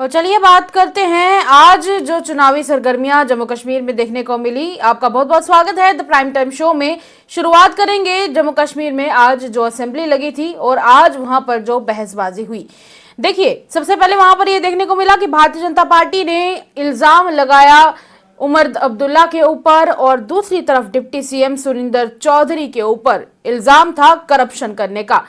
और चलिए बात करते हैं आज जो चुनावी सरगर्मियां जम्मू कश्मीर में देखने को मिली। आपका बहुत बहुत स्वागत है द प्राइम टाइम शो में। शुरुआत करेंगे जम्मू कश्मीर में आज जो असेंबली लगी थी और आज वहां पर जो बहसबाजी हुई। देखिए, सबसे पहले वहां पर यह देखने को मिला कि भारतीय जनता पार्टी ने इल्जाम लगाया उमर अब्दुल्ला के ऊपर और दूसरी तरफ डिप्टी सीएम सुरिंदर चौधरी के ऊपर इल्जाम था करप्शन करने का।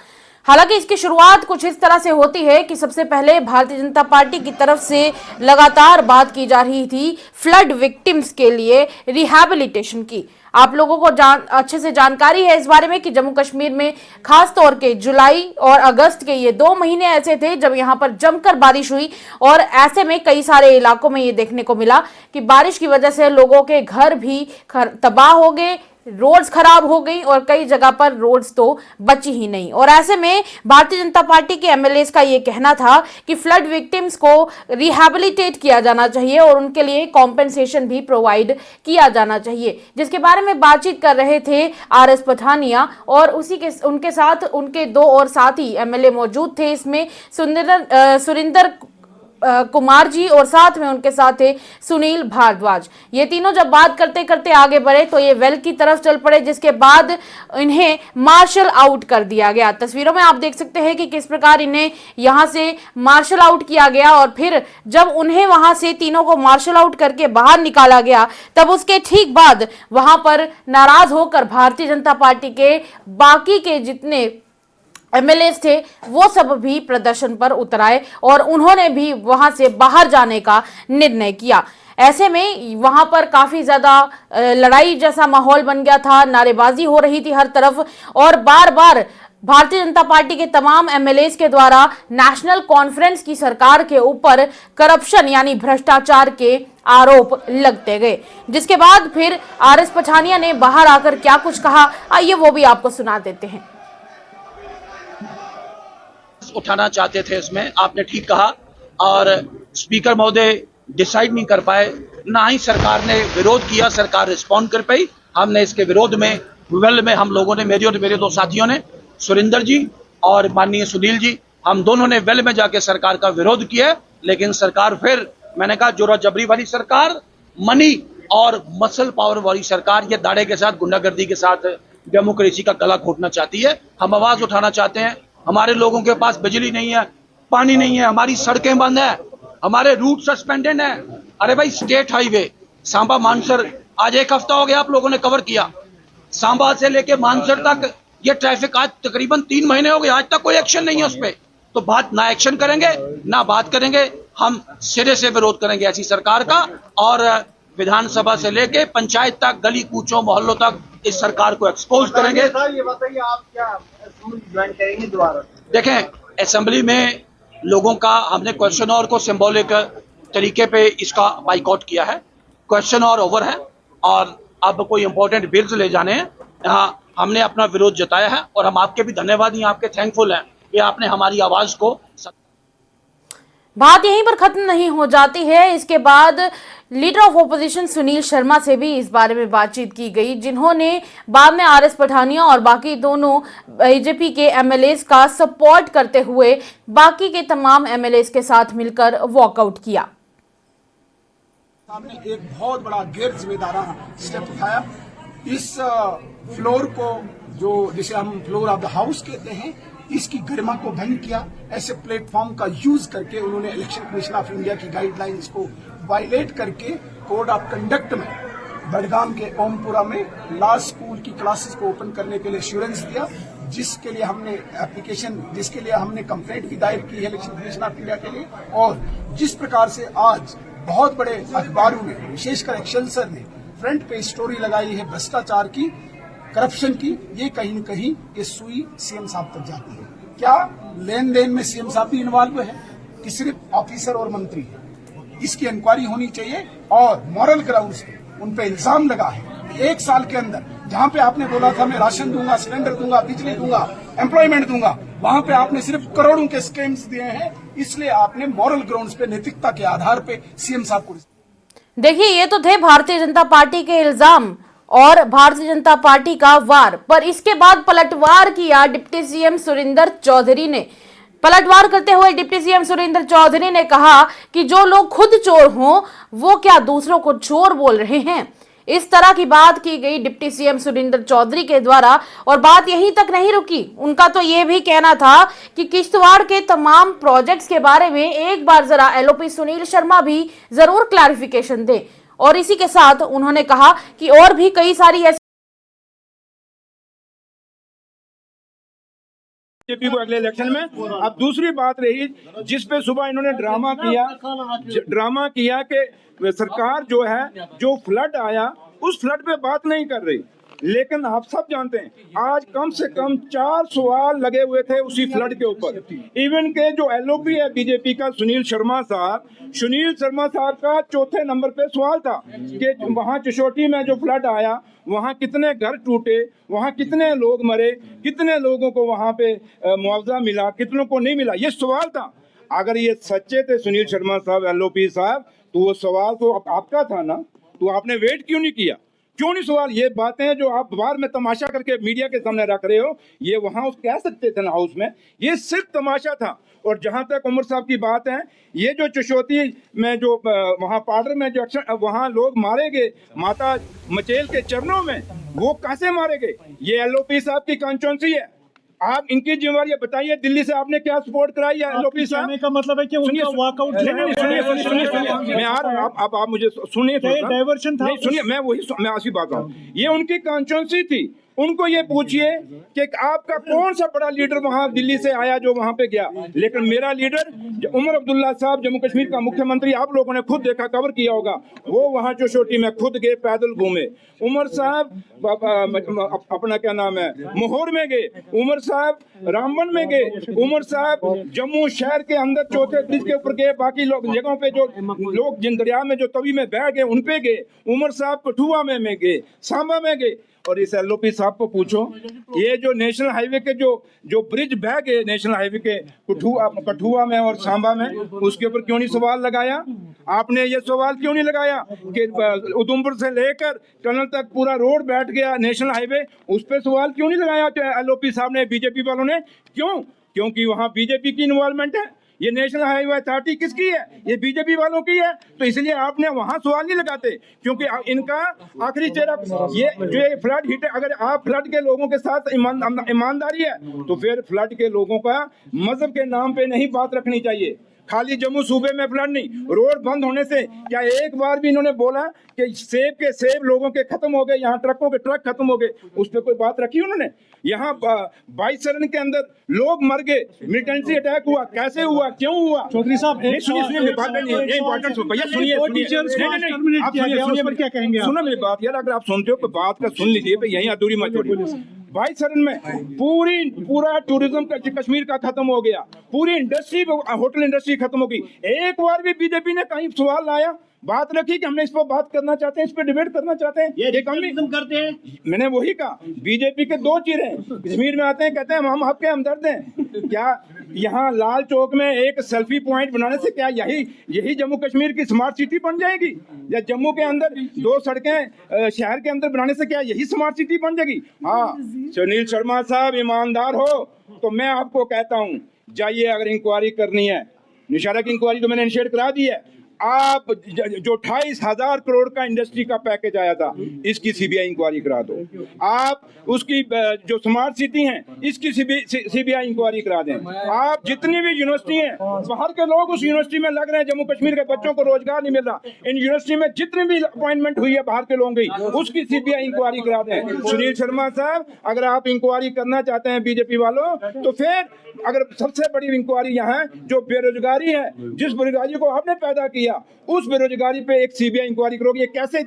हालांकि इसकी शुरुआत कुछ इस तरह से होती है कि सबसे पहले भारतीय जनता पार्टी की तरफ से लगातार बात की जा रही थी फ्लड विक्टिम्स के लिए रिहैबिलिटेशन की। आप लोगों को अच्छे से जानकारी है इस बारे में कि जम्मू कश्मीर में खास तौर के जुलाई और अगस्त के ये 2 महीने ऐसे थे जब यहां पर जमकर बारिश हुई और ऐसे में कई सारे इलाकों में ये देखने को मिला कि बारिश की वजह से लोगों के घर भी तबाह हो गए, रोड्स खराब हो गई और कई जगह पर रोड्स तो बची ही नहीं। और ऐसे में भारतीय जनता पार्टी के एमएलए का यह कहना था कि फ्लड विक्टिम्स को रिहैबिलिटेट किया जाना चाहिए और उनके लिए कॉम्पेंसेशन भी प्रोवाइड किया जाना चाहिए, जिसके बारे में बातचीत कर रहे थे आरएस पठानिया और उनके साथ उनके 2 और साथी एमएलए मौजूद थे। इसमें सुरिंदर कुमार जी और साथ में उनके साथ थे सुनील भारद्वाज। ये तीनों जब बात करते करते आगे बढ़े तो ये वेल की तरफ चल पड़े, जिसके बाद इन्हें मार्शल आउट कर दिया गया। तस्वीरों में आप देख सकते हैं कि किस प्रकार इन्हें यहां से मार्शल आउट किया गया और फिर जब उन्हें वहां से तीनों को मार्शल आउट करके बाहर निकाला गया तब उसके ठीक बाद वहां पर नाराज होकर भारतीय जनता पार्टी के बाकी के जितने एमएलए थे वो सब भी प्रदर्शन पर उतर आए और उन्होंने भी वहां से बाहर जाने का निर्णय किया। ऐसे में वहां पर काफी ज्यादा लड़ाई जैसा माहौल बन गया था, नारेबाजी हो रही थी हर तरफ और बार बार भारतीय जनता पार्टी के तमाम एमएलए के द्वारा नेशनल कॉन्फ्रेंस की सरकार के ऊपर करप्शन यानी भ्रष्टाचार के आरोप लगते गए, जिसके बाद फिर आरएस पठानिया ने बाहर आकर क्या कुछ कहा, आइए वो भी आपको सुना देते हैं। उठाना चाहते थे इसमें, आपने ठीक कहा, और स्पीकर महोदय डिसाइड नहीं कर पाए, ना ही सरकार ने विरोध किया, सरकार रिस्पॉन्ड कर पाई। हमने इसके विरोध में वेल में हम लोगों ने, मेरी और मेरे 2 साथियों ने, सुरिंदर जी और माननीय सुनील जी, हम दोनों ने वेल में जाके सरकार का विरोध किया। लेकिन सरकार फिर, मैंने कहा जोरा जबरी वाली सरकार, मनी और मसल पावर वाली सरकार, ये दाड़े के साथ, गुंडागर्दी के साथ डेमोक्रेसी का गला घोटना चाहती है। हम आवाज उठाना चाहते हैं। हमारे लोगों के पास बिजली नहीं है, पानी नहीं है, हमारी सड़कें बंद है, हमारे रूट सस्पेंडेड है। अरे भाई, स्टेट हाईवे सांबा मानसर आज 1 हफ्ता हो गया आप लोगों ने कवर किया। सांबा से लेके मानसर तक ये ट्रैफिक आज तकरीबन 3 महीने हो गए, आज तक कोई एक्शन नहीं है उस पर। तो बात ना एक्शन करेंगे ना बात करेंगे, हम सिरे से विरोध करेंगे ऐसी सरकार का और विधानसभा से लेके पंचायत तक, गली कूचों मोहल्लों तक इस सरकार को एक्सपोज करेंगे। ये बताइए, आप क्या ज्वाइन करेंगे दोबारा? देखें, असेंबली में लोगों का हमने क्वेश्चन और को सिंबॉलिक तरीके पे इसका बाइकआउट किया है। क्वेश्चन और ओवर है और अब कोई इंपॉर्टेंट बिल्स ले जाने हैं, यहाँ हमने अपना विरोध जताया है और हम आपके भी धन्यवादी हैं, आपके थैंकफुल हैं कि आपने हमारी आवाज को। बात यहीं पर खत्म नहीं हो जाती है। इसके बाद leader of opposition Sunil Sharma से भी इस बारे में बातचीत की गई, जिन्होंने बाद में आरएस पठानिया और बाकी दोनों बीजेपी के एमएलए का सपोर्ट करते हुए बाकी के तमाम एमएलए के साथ मिलकर वॉकआउट किया। सामने एक बहुत बड़ा गैर जिम्मेदाराना स्टेप उठाया। इस फ्लोर को, जो जिसे हम फ्लोर ऑफ द हाउस कहते हैं, इसकी गरिमा को भंग किया। ऐसे प्लेटफॉर्म का यूज करके उन्होंने इलेक्शन कमीशन ऑफ इंडिया की गाइडलाइंस को वायलेट करके कोड ऑफ कंडक्ट में बडगाम के ओमपुरा में लॉ स्कूल की क्लासेस को ओपन करने के लिए एश्योरेंस दिया, जिसके लिए हमने कंप्लेंट भी दायर की है इलेक्शन कमीशन ऑफ इंडिया के लिए। और जिस प्रकार से आज बहुत बड़े अखबारों ने, विशेषकर एक्सेलसियर ने फ्रंट पे स्टोरी लगाई है भ्रष्टाचार की, करप्शन की, ये कहीं न कहीं ये सुई सीएम साहब तक जाती है। क्या लेन देन में सीएम साहब भी इन्वॉल्व है कि सिर्फ ऑफिसर और मंत्री है? इसकी इंक्वायरी होनी चाहिए और मॉरल ग्राउंड्स पे उन पे इल्जाम लगा है। 1 साल के अंदर जहां पे आपने बोला था मैं राशन दूंगा, सिलेंडर दूंगा, बिजली दूंगा, एम्प्लॉयमेंट दूंगा, वहां पे आपने सिर्फ करोड़ों के स्कीम्स दिए हैं। इसलिए आपने मॉरल ग्राउंड्स पे, नैतिकता के आधार पे सीएम साहब को। देखिए, ये तो थे भारतीय जनता पार्टी के इल्जाम और भारतीय जनता पार्टी का वार, पर इसके बाद पलटवार किया डिप्टी सीएम सुरिंदर चौधरी ने। पलटवार करते हुए डिप्टी सीएम सुरेंद्र चौधरी ने कहा कि जो लोग खुद चोर हों वो क्या दूसरों को चोर बोल रहे हैं। इस तरह की बात की गई डिप्टी सीएम सुरेंद्र चौधरी के द्वारा। और बात यहीं तक नहीं रुकी, उनका तो ये भी कहना था कि किश्तवाड़ के तमाम प्रोजेक्ट्स के बारे में एक बार जरा एलओपी सुनील शर्मा भी जरूर क्लैरिफिकेशन दें। और इसी के साथ उन्होंने कहा कि और भी कई सारी बीजेपी को अगले इलेक्शन में। अब दूसरी बात रही जिस पे सुबह इन्होंने ड्रामा किया कि सरकार जो है, जो फ्लड आया उस फ्लड पे बात नहीं कर रही। लेकिन आप सब जानते हैं आज कम से कम 4 सवाल लगे हुए थे उसी फ्लड के ऊपर। इवन के जो एलओपी है बीजेपी का सुनील शर्मा साहब का चौथे नंबर पे सवाल था कि वहां चिशोटी में जो फ्लड आया वहां कितने घर टूटे, वहां कितने लोग मरे, कितने लोगों को वहां पे मुआवजा मिला, कितनों को नहीं मिला, ये सवाल था। अगर ये सच्चे थे सुनील शर्मा साहब, एलओपी साहब, तो वो सवाल तो आपका था ना, तो आपने वेट क्यों नहीं किया? क्यों नहीं सवाल? ये बातें जो आप बाहर में तमाशा करके मीडिया के सामने रख रहे हो, ये वहां कह सकते थे ना हाउस में, ये सिर्फ तमाशा था। और जहां तक उमर साहब की बात है, ये जो चिशोती में जो वहां पार्डर में जो वहां लोग मारे गए माता मचेल के चरणों में, वो कैसे मारे गए? ये एलओपी साहब की कॉन्स्टिट्यूएंसी है। आप इनकी जिम्मेवारी बताइए, दिल्ली से आपने क्या सपोर्ट कराई है एलओपी साहब? का मतलब है कि उनका वॉकआउट। सुनिए मैं आप मुझे सुनिए, डाइवर्शन था। सुनिए मैं ऐसी बात हूँ, ये उनकी कॉन्स्टिट्यूएंसी थी। उनको ये पूछिए कि आपका कौन सा बड़ा लीडर वहां दिल्ली से आया जो वहां पे गया। लेकिन मेरा लीडर उमर अब्दुल्ला साहब, जम्मू कश्मीर का मुख्यमंत्री, आप लोगों ने खुद देखा, कवर किया होगा, वो वहां चोशोटी में खुद गए, पैदल घूमे। उमर साहब अपना क्या नाम है, मोहर में गए, उमर साहब रामबन में गए, उमर साहब जम्मू शहर के अंदर चौथे ब्रिज के ऊपर गए, बाकी लोग जगहों पे जो लोग जिन दरिया में जो तवी में बह गए उन पे गए। उमर साहब कठुआ में गए, सांबा में गए। और इस एलओपी साहब को पूछो, ये जो नेशनल हाईवे के जो ब्रिज बह गए नेशनल हाईवे के कठुआ में और सांबा में, उसके ऊपर क्यों नहीं सवाल लगाया? आपने ये सवाल क्यों नहीं लगाया कि उधमपुर से लेकर टनल तक पूरा रोड बैठ गया नेशनल हाईवे, उस पर सवाल क्यों नहीं लगाया एलओपी साहब ने, बीजेपी वालों ने? क्यों? क्योंकि वहां बीजेपी की इन्वॉल्वमेंट है। ये नेशनल हाईवे अथॉरिटी किसकी है? ये बीजेपी वालों की है। तो इसलिए आपने वहां सवाल नहीं लगाते, क्योंकि इनका आखिरी चेहरा ये जो फ्लड हिट है। अगर आप फ्लड के लोगों के साथ ईमानदारी है तो फिर फ्लड के लोगों का मजहब के नाम पे नहीं बात रखनी चाहिए। खाली जम्मू सूबे में फ्लड नहीं, रोड बंद होने से क्या एक बार भी इन्होंने बोला कि सेब के सेब लोगों के खत्म हो गए, यहाँ ट्रकों के ट्रक खत्म हो गए, उस पर कोई बात रखी उन्होंने? यहाँ 22 शरण के अंदर लोग मर गए, मिलिटेंसी अटैक हुआ, कैसे हुआ, क्यों हुआ? चौधरी साहब सुनिए मेरी बात, ये इंपॉर्टेंट भैया सुनिए, क्या कहेंगे? सुनो मेरी बात यार, अगर आप सुनते हो तो बात का सुन लीजिए, यहीं अधूरी मत छोड़िए। 22 शरण में पूरा टूरिज्म कश्मीर का खत्म हो गया, पूरी इंडस्ट्री, होटल इंडस्ट्री खत्म हो गई। एक बार भी बीजेपी ने कहीं सवाल लाया, बात रखी कि हमने इस पर बात करना चाहते हैं, इस पर डिबेट करना चाहते हैं? ये कम करते हैं। मैंने वही कहा, बीजेपी के 2 चेहरे हैं। कश्मीर में आते हैं, कहते हैं हम आपके हमदर्द हैं। क्या यहाँ लाल चौक में एक सेल्फी पॉइंट बनाने से क्या यही जम्मू कश्मीर की स्मार्ट सिटी बन जाएगी? या जम्मू के अंदर 2 सड़कें शहर के अंदर बनाने से क्या यही स्मार्ट सिटी बन जाएगी? हाँ, सुनील शर्मा साहब ईमानदार हो तो मैं आपको कहता हूँ, जाइए, अगर इंक्वायरी करनी है, निशारा की इंक्वायरी तो मैंने इनिशिएट करा दी है। आप जो 28,000 करोड़ का इंडस्ट्री का पैकेज आया था, इसकी सीबीआई इंक्वायरी करा दो। आप उसकी जो स्मार्ट सिटी हैं, इसकी सीबीआई इंक्वायरी करा दें। आप जितनी भी यूनिवर्सिटी हैं, बाहर के लोग उस यूनिवर्सिटी में लग रहे हैं, जम्मू कश्मीर के बच्चों को रोजगार नहीं मिल रहा, इन यूनिवर्सिटी में जितनी भी अपॉइंटमेंट हुई है बाहर के लोगों की, उसकी सीबीआई इंक्वायरी करा दें। सुनील शर्मा साहब, अगर आप इंक्वायरी करना चाहते हैं बीजेपी वालों, तो फिर अगर सबसे बड़ी इंक्वायरी यहाँ जो बेरोजगारी है, जिस बेरोजगारी को आपने पैदा किया, उस बेरोजगारी पे एक सीबीआई इंक्वायरी करोगे। ये कैसे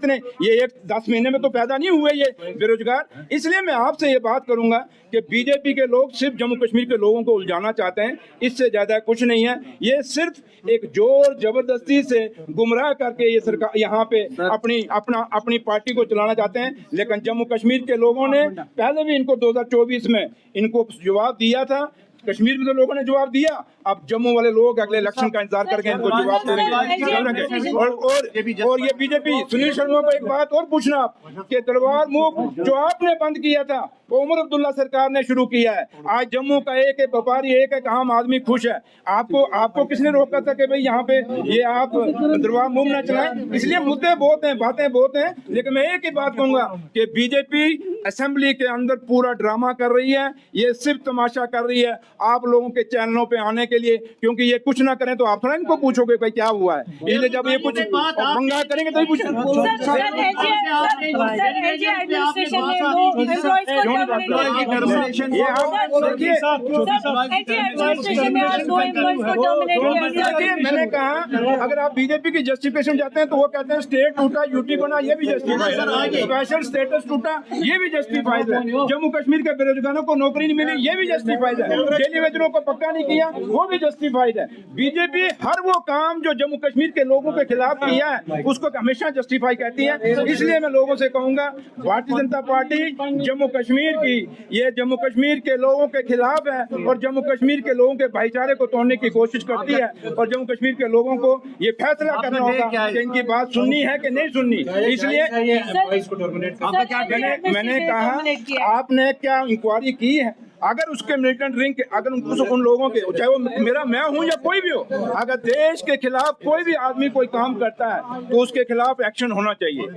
ये 10 महीने में तो पैदा नहीं हुए ये बेरोजगार। इसलिए मैं आपसे ये बात करूंगा कि बीजेपी के लोग सिर्फ जम्मू कश्मीर के लोगों को उलझाना चाहते हैं, इससे ज्यादा कुछ नहीं है। ये सिर्फ एक जोर जबरदस्ती से गुमराह करके ये सरकार यहाँ पे अपनी पार्टी को चलाना चाहते हैं। लेकिन जम्मू कश्मीर के लोगों ने पहले भी इनको 2024 में इनको जवाब दिया था, कश्मीर में तो लोगों ने जवाब दिया, अब जम्मू वाले लोग अगले इलेक्शन का इंतजार करके इनको जवाब देंगे। और ये बीजेपी, सुनील शर्मा को एक बात और पूछना कि तलवार मुख जो आपने बंद किया था वो उमर अब्दुल्ला सरकार ने शुरू किया है। आज जम्मू का एक एक व्यापारी, एक एक आम आदमी खुश है। आपको किसने रोका था कि भाई यहाँ पे ये आप दरबार मुंह न चलाएं? इसलिए मुद्दे बहुत हैं, बातें बहुत हैं, लेकिन मैं एक ही बात कहूंगा कि बीजेपी असेंबली के अंदर पूरा ड्रामा कर रही है। ये सिर्फ तमाशा कर रही है आप लोगों के चैनलों पे आने के लिए, क्योंकि ये कुछ ना करें तो आप थोड़ा इनको पूछोगे भाई क्या हुआ है। इसलिए जब ये कुछ पंगा करेंगे तो ही मैंने कहा अगर आप बीजेपी की जस्टिफिकेशन जाते हैं तो वो कहते हैं स्टेट टूटा, यूटी बना, ये भी जस्टिफाइड है। स्पेशल स्टेटस टूटा, ये भी जस्टिफाइड है। जम्मू कश्मीर के बेरोजगारों को नौकरी नहीं मिली, ये भी जस्टिफाइड है। डेली वेतनों को पक्का नहीं किया, वो भी जस्टिफाइड है। बीजेपी हर वो काम जो जम्मू कश्मीर के लोगों के खिलाफ किया है उसको हमेशा जस्टिफाई कहती है। इसलिए मैं लोगों से कहूंगा भारतीय जनता पार्टी जम्मू कश्मीर की, ये जम्मू कश्मीर के लोगों के खिलाफ है और जम्मू कश्मीर के लोगों के भाईचारे को तोड़ने की कोशिश करती है। और जम्मू कश्मीर के लोगों को ये फैसला करना होगा कि इनकी बात सुननी है कि नहीं सुननी। इसलिए मैंने कहा आपने क्या इंक्वायरी की है? अगर उसके मिलिटेंट रिंग अगर उन लोगों के, चाहे वो मैं हूं या कोई भी हो, अगर देश के खिलाफ कोई भी आदमी कोई काम करता है तो उसके खिलाफ एक्शन होना चाहिए।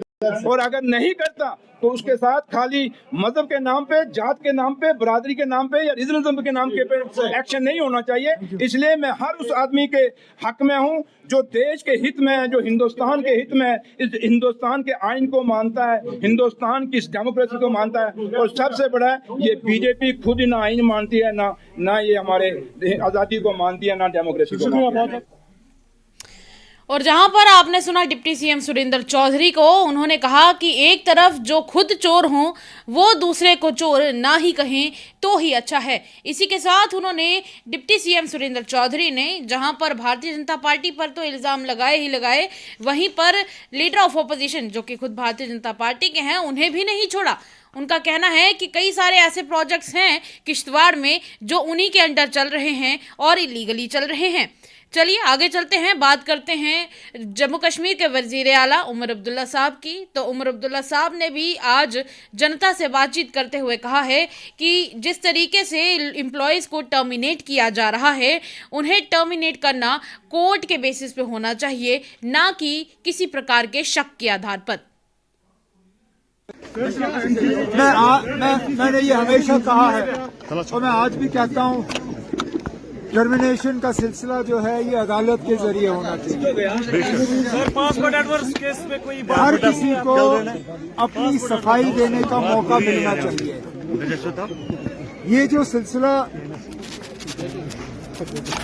और अगर नहीं करता तो उसके साथ खाली मजहब के नाम पे, जात के नाम पे, बरादरी के नाम पे या रीजनलिज्म के नाम के पे एक्शन नहीं होना चाहिए। इसलिए मैं हर उस आदमी के हक में हूं जो देश के हित में है, जो हिंदुस्तान के हित में है, इस हिंदुस्तान के आइन को मानता है, हिंदुस्तान की डेमोक्रेसी को मानता है। और सबसे बड़ा ये बीजेपी खुद ही ना आइन मानती है, ना ये हमारे आज़ादी को मानती है, ना डेमोक्रेसी को मानती है। और जहां पर आपने सुना डिप्टी सीएम सुरेंद्र चौधरी को, उन्होंने कहा कि एक तरफ जो खुद चोर हों वो दूसरे को चोर ना ही कहें तो ही अच्छा है। इसी के साथ उन्होंने डिप्टी सीएम सुरेंद्र चौधरी ने जहां पर भारतीय जनता पार्टी पर तो इल्ज़ाम लगाए ही लगाए, वहीं पर लीडर ऑफ ऑपोजिशन जो कि खुद भारतीय जनता पार्टी के हैं उन्हें भी नहीं छोड़ा। उनका कहना है कि कई सारे ऐसे प्रोजेक्ट्स हैं किश्तवाड़ में जो उन्हीं के अंडर चल रहे हैं और इलीगली चल रहे हैं। चलिए आगे चलते हैं, बात करते हैं जम्मू कश्मीर के वज़ीर आला उमर अब्दुल्ला साहब की। तो उमर अब्दुल्ला साहब ने भी आज जनता से बातचीत करते हुए कहा है कि जिस तरीके से एम्प्लॉयज़ को टर्मिनेट किया जा रहा है, उन्हें टर्मिनेट करना कोर्ट के बेसिस पे होना चाहिए, ना कि किसी प्रकार के शक के आधार पर। मैंने ये हमेशा कहा है और मैं आज भी कहता हूँ, टर्मिनेशन का सिलसिला जो है ये अदालत के जरिए होना चाहिए। हर किसी को अपनी सफाई देने का मौका मिलना चाहिए। ये जो सिलसिला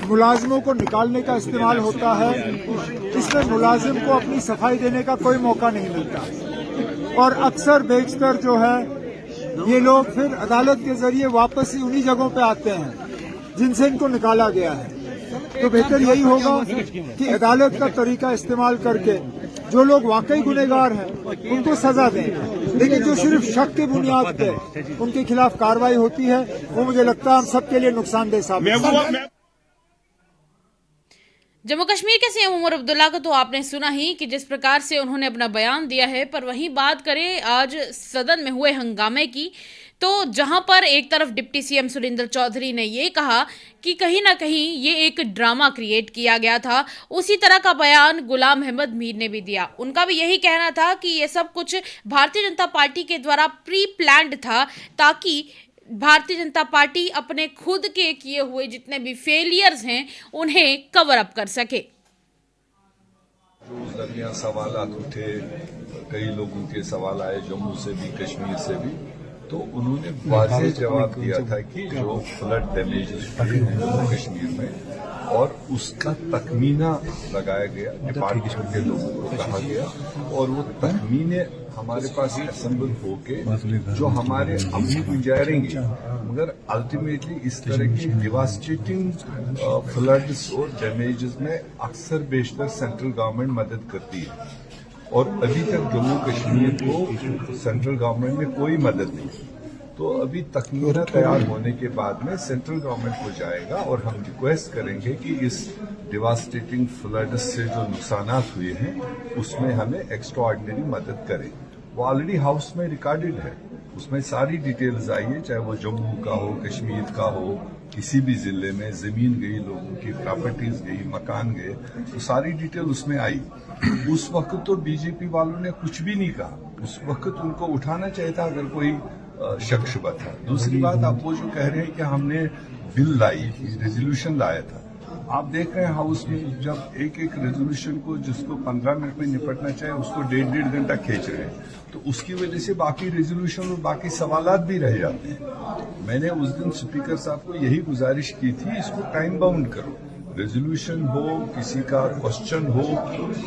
मुलाजिमों को निकालने का इस्तेमाल होता है, इसमें मुलाजिम को अपनी सफाई देने का कोई मौका नहीं मिलता। और अक्सर बेशतर जो है ये लोग फिर अदालत के जरिए वापस ही उन्हीं जगहों पे आते हैं जिनसे इनको निकाला गया है। तो बेहतर यही होगा कि अदालत का तरीका इस्तेमाल करके जो लोग वाकई गुनहगार हैं उनको सजा दें, लेकिन जो सिर्फ शक की बुनियाद पे उनके खिलाफ कार्रवाई होती है वो मुझे लगता है हम सबके लिए नुकसानदेह साबित है। जम्मू कश्मीर के सीएम उमर अब्दुल्ला को तो आपने सुना ही कि जिस प्रकार से उन्होंने अपना बयान दिया है, पर वहीं बात करें आज सदन में हुए हंगामे की, तो जहां पर एक तरफ डिप्टी सीएम सुरेंद्र चौधरी ने ये कहा कि कहीं ना कहीं ये एक ड्रामा क्रिएट किया गया था, उसी तरह का बयान गुलाम अहमद मीर ने भी दिया। उनका भी यही कहना था कि ये सब कुछ भारतीय जनता पार्टी के द्वारा प्री प्लान्ड था, ताकि भारतीय जनता पार्टी अपने खुद के किए हुए जितने भी फेलियर्स हैं उन्हें कवर अप कर सके। रोज सवाल उठे, कई लोगों के सवाल आए जम्मू से भी, कश्मीर से भी, तो उन्होंने वाज़ेह जवाब दिया था कि जो फ्लड डैमेजेस हुए हैं जम्मू कश्मीर में और उसका तखमीना लगाया गया, डिपार्टमेंट के लोगों को कहा गया और वो तखमीने हमारे पास असेंबल होके जो हमारे अमली गुजारेंगे, मगर अल्टीमेटली इस तरह की डिवास्टेटिंग फ्लड्स और डैमेजेस में अक्सर बेशतर सेंट्रल गवर्नमेंट मदद करती है और अभी तक जम्मू कश्मीर को सेंट्रल गवर्नमेंट ने कोई मदद नहीं की। तो अभी तकमीला तैयार होने के बाद में सेंट्रल गवर्नमेंट को जाएगा और हम रिक्वेस्ट करेंगे कि इस डिवास्टेटिंग फ्लड से जो नुकसान हुए हैं उसमें हमें एक्स्ट्रा ऑर्डिनरी मदद करें। वो ऑलरेडी हाउस में रिकॉर्डेड है, उसमें सारी डिटेल्स आई है, चाहे वो जम्मू का हो, कश्मीर का हो, किसी भी जिले में जमीन गई, लोगों की प्रॉपर्टीज गई, मकान गए, तो सारी डिटेल उसमें आई। उस वक्त तो बीजेपी वालों ने कुछ भी नहीं कहा, उस वक्त उनको उठाना चाहिए था अगर कोई शक शुबा था। दूसरी बात, आप वो जो कह रहे हैं कि हमने बिल लाई, रेजोल्यूशन लाया था, आप देख रहे हैं हाउस में जब एक एक रेजोल्यूशन को जिसको 15 मिनट में निपटना चाहिए उसको 1.5 घंटा खींच रहे हैं, तो उसकी वजह से बाकी रेजोल्यूशन और बाकी सवालात भी रह जाते हैं। मैंने उस दिन स्पीकर साहब को यही गुजारिश की थी, इसको टाइम बाउंड करो, रेजोल्यूशन हो, किसी का क्वेश्चन हो,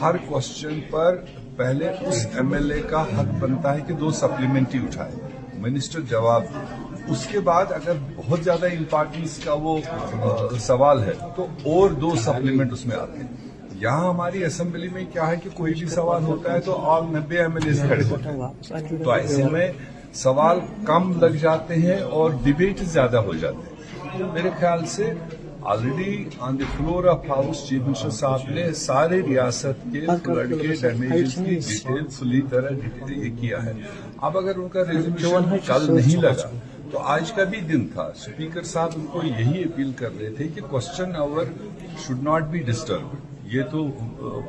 हर क्वेश्चन पर पहले उस एमएलए का हक बनता है कि 2 सप्लीमेंट्री उठाए, मिनिस्टर जवाब दे, उसके बाद अगर बहुत ज्यादा इम्पोर्टेंस का वो सवाल है तो और 2 सप्लीमेंट उसमें आते हैं। यहाँ हमारी असेंबली में क्या है कि कोई भी सवाल होता है तो ऑल 90 एमएलए खड़े होते हैं, तो ऐसे में सवाल कम लग जाते हैं और डिबेट ज्यादा हो जाते हैं। तो मेरे ख्याल से already on the floor of house chief minister साहब ने सारे रियासत के फ्लड के डैमेज की डिटेल फुली तरह ये किया है। अब अगर उनका रेजोल्यूशन कल नहीं लगा तो आज का भी दिन था, स्पीकर साहब उनको यही अपील कर रहे थे कि question hour should not be disturb, ये तो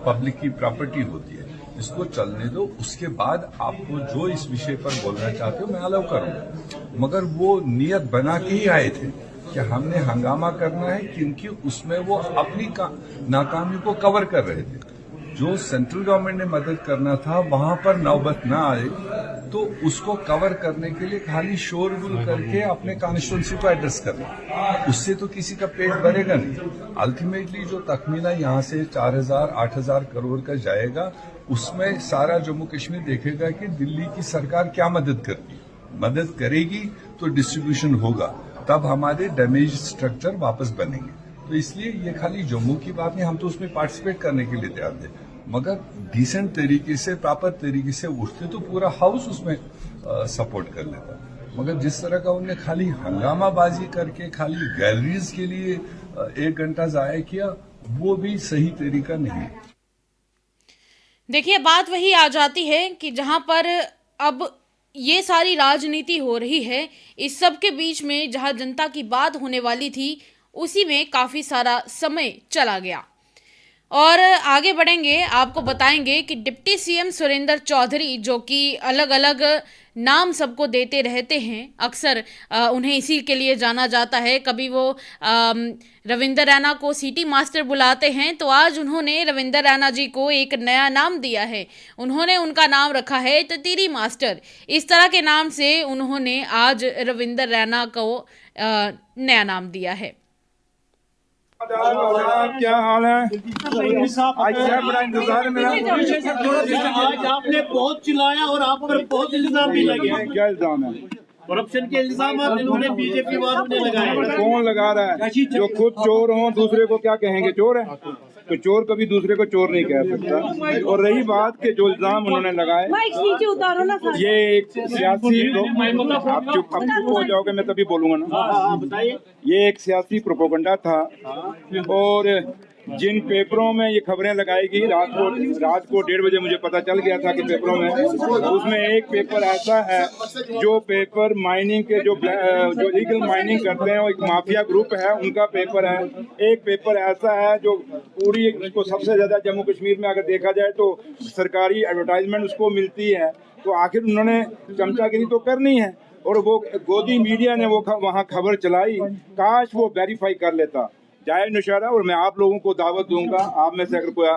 पब्लिक की प्रॉपर्टी होती है, इसको चलने दो, उसके बाद आपको जो इस विषय पर बोलना चाहते हो मैं अलाउ करूंगा। मगर वो नियत बना के ही आए थे कि हमने हंगामा करना है, क्योंकि उसमें वो अपनी नाकामी को कवर कर रहे थे। जो सेंट्रल गवर्नमेंट ने मदद करना था वहां पर नौबत ना आए, तो उसको कवर करने के लिए खाली शोरगुल करके अपने कॉन्स्टिट्यूंसी को एड्रेस करना, उससे तो किसी का पेट भरेगा नहीं। अल्टीमेटली जो तखमीना यहाँ से 4,000-8,000 करोड़ का जाएगा, उसमें सारा जम्मू कश्मीर देखेगा कि दिल्ली की सरकार क्या मदद करती है। मदद करेगी तो डिस्ट्रीब्यूशन होगा, तब हमारे डैमेज स्ट्रक्चर वापस बनेंगे। तो इसलिए ये खाली जम्मू की बात नहीं, हम तो उसमें पार्टिसिपेट करने के लिए तैयार थे, मगर डिसेंट तरीके से, प्रॉपर तरीके से उठते तो पूरा हाउस उसमें सपोर्ट कर लेता। मगर जिस तरह का उन्होंने खाली हंगामाबाजी करके खाली गैलरीज के लिए 1 घंटा जाया किया, वो भी सही तरीका नहीं। देखिए, बात वही आ जाती है कि जहां पर अब ये सारी राजनीति हो रही है, इस सब के बीच में जहां जनता की बात होने वाली थी उसी में काफ़ी सारा समय चला गया। और आगे बढ़ेंगे, आपको बताएंगे कि डिप्टी सीएम सुरेंद्र चौधरी, जो कि अलग अलग नाम सबको देते रहते हैं, अक्सर उन्हें इसी के लिए जाना जाता है, कभी वो रविंदर रैना को सिटी मास्टर बुलाते हैं, तो आज उन्होंने रविंदर रैना जी को एक नया नाम दिया है। उन्होंने उनका नाम रखा है ततीरी मास्टर। इस तरह के नाम से उन्होंने आज रविंदर रैना को नया नाम दिया है। क्या हाल है? आज क्या बड़ा इंतजार है मेरा? आज आपने बहुत चिल्लाया और आप पर बहुत इल्जाम भी लगे। क्या इल्जाम है? करप्शन के इल्जाम इन्होंने बीजेपी वालों ने लगाए। कौन लगा रहा है? जो खुद चोर हो दूसरे को क्या कहेंगे? चोर है? तो चोर कभी दूसरे को चोर नहीं कह सकता। और रही बात के जो इल्जाम उन्होंने लगाए, ये एक सियासी, आप चुप हो जाओगे मैं तभी बोलूंगा ना। ये एक सियासी प्रोपोगंडा था, और जिन पेपरों में ये खबरें लगाई गई, रात को 1:30 बजे मुझे पता चल गया था कि पेपरों में, उसमें एक पेपर ऐसा है जो पेपर माइनिंग के जो लीगल माइनिंग करते हैं, वो एक माफिया ग्रुप है, उनका पेपर है। एक पेपर ऐसा है जो पूरी उसको सबसे ज्यादा जम्मू कश्मीर में अगर देखा जाए तो सरकारी एडवर्टाइजमेंट उसको मिलती है, तो आखिर उन्होंने चमचागिरी तो करनी है, और वो गोदी मीडिया ने वो वहाँ खबर चलाई। काश वो वेरीफाई कर लेता। जाए निशारा, और मैं आप लोगों को दावत दूंगा, आप में से अगर कोई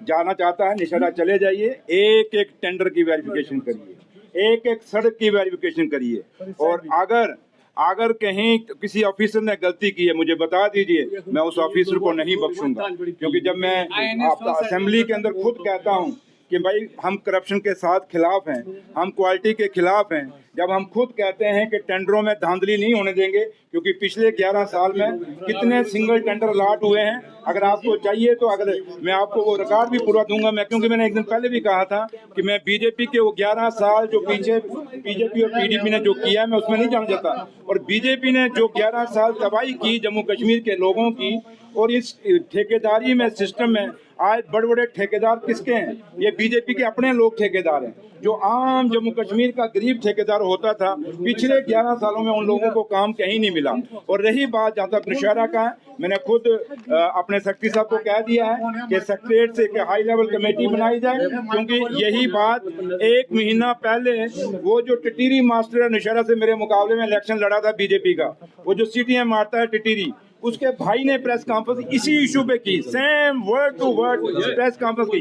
जाना चाहता है निशारा चले जाइए, एक एक टेंडर की वेरिफिकेशन करिए, एक एक सड़क की वेरिफिकेशन करिए, और अगर कहीं किसी ऑफिसर ने गलती की है मुझे बता दीजिए, मैं उस ऑफिसर को नहीं बख्शूंगा। क्योंकि जब मैं असेंबली के अंदर खुद कहता हूँ कि भाई हम करप्शन के साथ खिलाफ हैं, हम क्वालिटी के खिलाफ हैं, जब हम खुद कहते हैं कि टेंडरों में धांधली नहीं होने देंगे, क्योंकि पिछले 11 साल में कितने सिंगल टेंडर अलॉट हुए हैं। अगर आपको चाहिए तो अगर मैं आपको वो रिकॉर्ड भी पूरा दूंगा मैं, क्योंकि मैंने एक दिन पहले भी कहा था कि मैं बीजेपी के वो 11 साल जो पीछे बीजेपी और पीडीपी ने जो किया है मैं उसमें नहीं जाना चाहता। और बीजेपी ने जो 11 साल तबाही की जम्मू कश्मीर के लोगों की, और इस ठेकेदारी में सिस्टम में आज बड़े बड़े ठेकेदार किसके हैं? ये बीजेपी के अपने लोग ठेकेदार हैं। जो आम जम्मू कश्मीर का गरीब ठेकेदार होता था, पिछले 11 सालों में उन लोगों को काम कहीं नहीं मिला। और रही बात जहाँ तक नौशहरा का है, मैंने खुद अपने सेक्रेटरी साहब को कह दिया है कि सेक्रेटरीट से एक हाई लेवल कमेटी बनाई जाए, क्योंकि यही बात 1 महीना पहले वो जो टिटीरी मास्टर है नौशहरा से मेरे मुकाबले में इलेक्शन लड़ा था बीजेपी का, वो जो सीटीएम मारता है टिटीरी, उसके भाई ने प्रेस कॉन्फ्रेंस इसी इशू पे की, same word to word press conference की।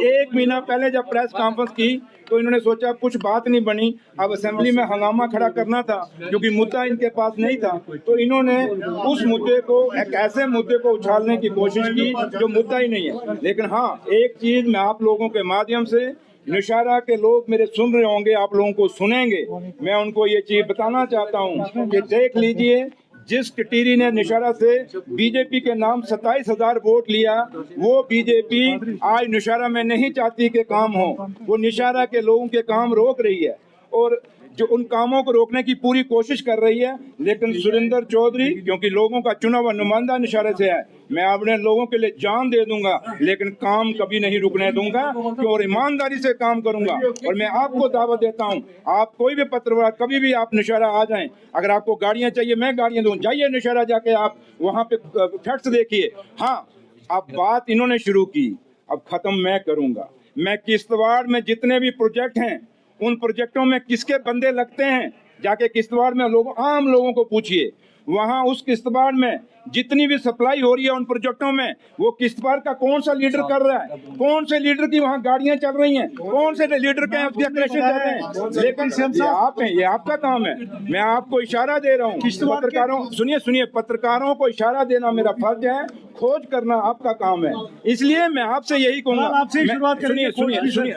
1 महीना पहले जब प्रेस कॉन्फ्रेंस की तो इन्होंने सोचा कुछ बात नहीं बनी, अब असेंबली में हंगामा खड़ा करना था क्योंकि मुद्दा इनके पास नहीं था। तो इन्होंने उस मुद्दे को, एक ऐसे मुद्दे को उछालने की कोशिश की जो मुद्दा ही नहीं है। लेकिन हाँ, एक चीज मैं आप लोगों के माध्यम से, नौशहरा के लोग मेरे सुन रहे होंगे, आप लोगों को सुनेंगे, मैं उनको ये चीज बताना चाहता हूँ कि देख लीजिए, जिस टिटीरी ने नौशहरा से बीजेपी के नाम 27,000 वोट लिया, वो बीजेपी आज नौशहरा में नहीं चाहती कि काम हो। वो नौशहरा के लोगों के काम रोक रही है और जो उन कामों को रोकने की पूरी कोशिश कर रही है। लेकिन सुरेंद्र चौधरी, क्योंकि लोगों का चुना हुआ नुमाइंदा नौशहरा से है, मैं अपने लोगों के लिए जान दे दूंगा, लेकिन काम कभी नहीं रुकने दूंगा और ईमानदारी से काम करूंगा। और मैं आपको दावत देता हूं, आप कोई भी पत्रकार कभी भी आप नौशहरा आ जाएं, अगर आपको गाड़ियां चाहिए मैं गाड़ियां दूं, जाइए नौशहरा जाके आप वहां पे फैक्ट्स देखिए। हाँ, अब बात इन्होंने शुरू की, अब खत्म मैं करूंगा। मैं किश्तवाड़ में जितने भी प्रोजेक्ट हैं, उन प्रोजेक्टों में किसके बंदे लगते हैं, जाके किश्तवाड़ में आम लोगों को पूछिए। वहां उस किश्तवाड़ में जितनी भी सप्लाई हो रही है उन प्रोजेक्टों में, वो किश्तवाड़ का कौन सा लीडर कर रहा है? कौन से लीडर की वहाँ गाड़ियां चल रही हैं? कौन से लीडर के चल रहे हैं? लेकिन ये आप हैं, ये आपका काम है। मैं आपको इशारा दे रहा हूँ, पत्रकारों, सुनिए, पत्रकारों को इशारा देना मेरा फर्ज है, खोज करना आपका काम है। इसलिए मैं आपसे यही कहूँगा,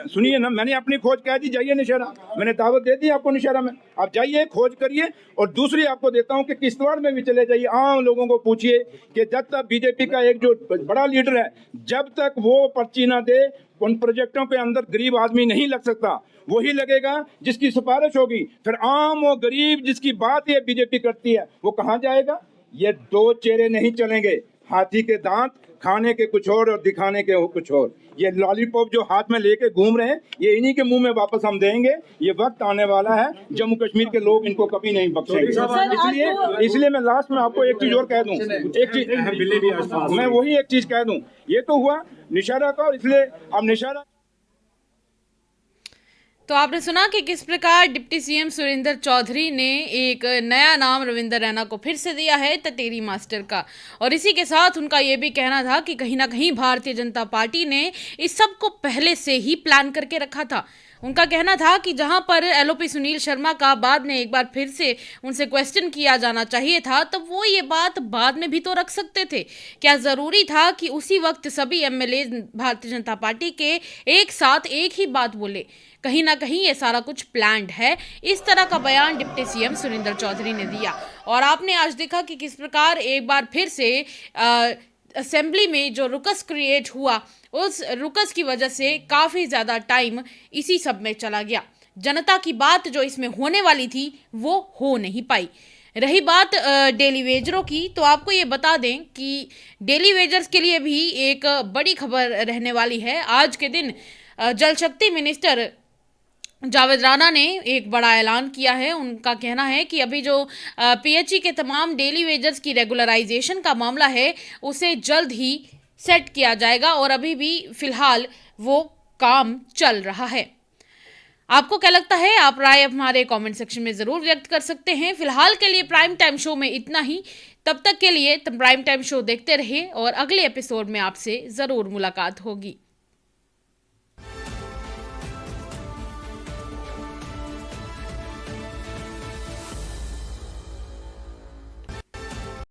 सुनिए ना, मैंने अपनी खोज कह दी, जाइए नौशहरा, मैंने दावत दे दी आपको नौशहरा में, आप जाइए खोज करिए। और दूसरी आपको देता हूँ कि किश्तवाड़ में भी चले जाइए, आम लोगों को पूछिए कि जब तक बीजेपी का एक जो बड़ा लीडर है, जब तक वो पर्ची ना दे, उन प्रोजेक्टों पे अंदर गरीब आदमी नहीं लग सकता। वही लगेगा जिसकी सिफारिश होगी। फिर आम और गरीब जिसकी बात ये बीजेपी करती है, वो कहाँ जाएगा? ये दो चेहरे नहीं चलेंगे, हाथी के दांत, खाने के कुछ और दिखाने के कुछ और। ये लॉलीपॉप जो हाथ में लेके घूम रहे हैं, ये इन्हीं के मुंह में वापस हम देंगे। ये वक्त आने वाला है, जम्मू कश्मीर के लोग इनको कभी नहीं बख्शेंगे। इसलिए मैं लास्ट में आपको एक चीज और कह दूं, एक चीज मैं वही एक चीज कह दूं, ये तो हुआ नौशहरा का, और इसलिए अब नौशहरा। तो आपने सुना कि किस प्रकार डिप्टी सीएम सुरेंद्र चौधरी ने एक नया नाम रविंदर रैना को फिर से दिया है, टिटीरी मास्टर का। और इसी के साथ उनका ये भी कहना था कि कहीं ना कहीं भारतीय जनता पार्टी ने इस सब को पहले से ही प्लान करके रखा था। उनका कहना था कि जहां पर एलओपी सुनील शर्मा का बाद में एक बार फिर से उनसे क्वेश्चन किया जाना चाहिए था, तब वो ये बात बाद में भी तो रख सकते थे। क्या ज़रूरी था कि उसी वक्त सभी एमएलए भारतीय जनता पार्टी के एक साथ एक ही बात बोले? कहीं ना कहीं ये सारा कुछ प्लान्ड है। इस तरह का बयान डिप्टी सीएम सुरेंद्र चौधरी ने दिया। और आपने आज देखा कि किस प्रकार एक बार फिर से असेंबली में जो रुकस क्रिएट हुआ, उस रुकस की वजह से काफ़ी ज़्यादा टाइम इसी सब में चला गया। जनता की बात जो इसमें होने वाली थी वो हो नहीं पाई। रही बात डेली वेजरों की, तो आपको ये बता दें कि डेली वेजर्स के लिए भी एक बड़ी खबर रहने वाली है। आज के दिन जल शक्ति मिनिस्टर जावेद राणा ने एक बड़ा ऐलान किया है। उनका कहना है कि अभी जो पीएचई के तमाम डेली वेजर्स की रेगुलराइजेशन का मामला है, उसे जल्द ही सेट किया जाएगा और अभी भी फिलहाल वो काम चल रहा है। आपको क्या लगता है? आप राय हमारे कमेंट सेक्शन में ज़रूर व्यक्त कर सकते हैं। फिलहाल के लिए प्राइम टाइम शो में इतना ही। तब तक के लिए प्राइम टाइम शो देखते रहिए और अगले एपिसोड में आपसे ज़रूर मुलाकात होगी।